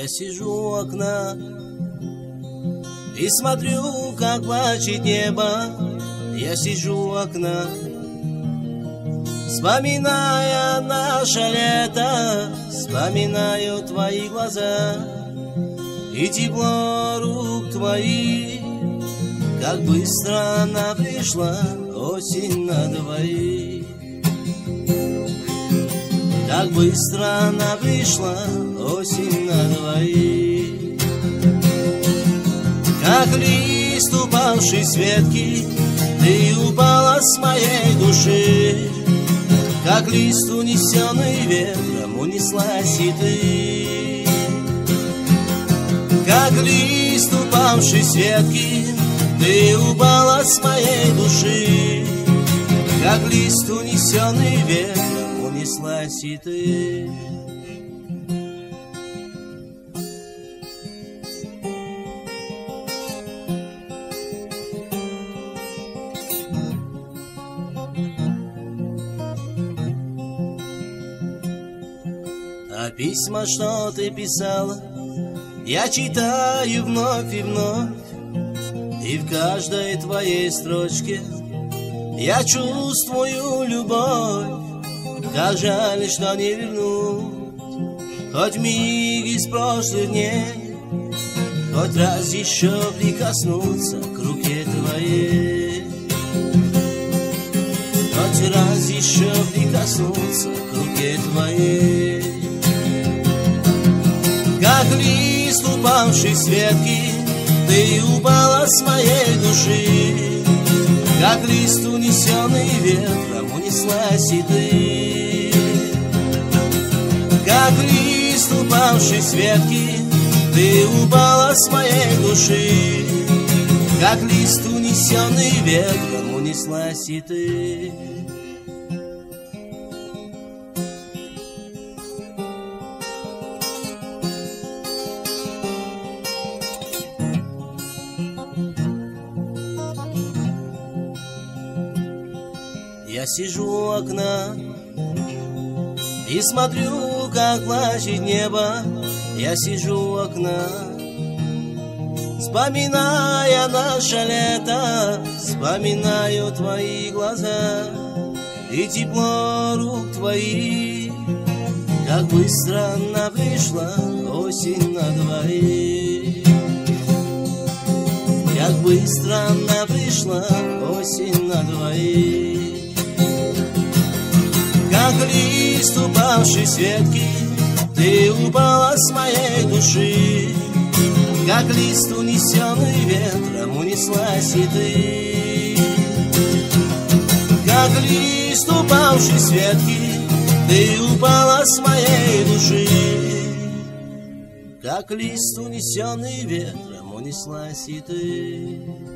Я сижу у окна и смотрю, как плачет небо. Я сижу у окна, вспоминая наше лето, вспоминаю твои глаза и тепло рук твоих. Как быстро она пришла, осень на двоих. Как быстро она пришла, осень на двоих. Как лист, упавший с ветки, ты упала с моей души. Как лист, унесенный ветром, унеслась и ты. Как лист, упавший с ветки, ты упала с моей души. Как лист, унесенный ветром, унеслась и ты. А письма, что ты писала, я читаю вновь и вновь. И в каждой твоей строчке я чувствую любовь. Как жаль, что не вернуть хоть миг из прошлых дней, хоть раз еще прикоснуться к руке твоей, хоть раз еще прикоснуться к руке твоей. Как лист, упавший с ветки, ты упала с моей души. Как лист, унесенный ветром, унеслась и ты. Как лист, упавший с ветки, ты упала с моей души. Как лист, унесенный ветром, унеслась и ты. Я сижу у окна и смотрю, как плачет небо. Я сижу у окна, вспоминая наше лето, вспоминаю твои глаза и тепло рук твоих. Как быстро она пришла, осень на двоих. Как быстро она пришла, осень на двоих. Как лист, упавший с ветки, ты упала с моей души. Как лист, унесенный ветром, унеслась и ты. Как лист, упавший с ветки, ты упала с моей души. Как лист, унесенный ветром, унеслась и ты.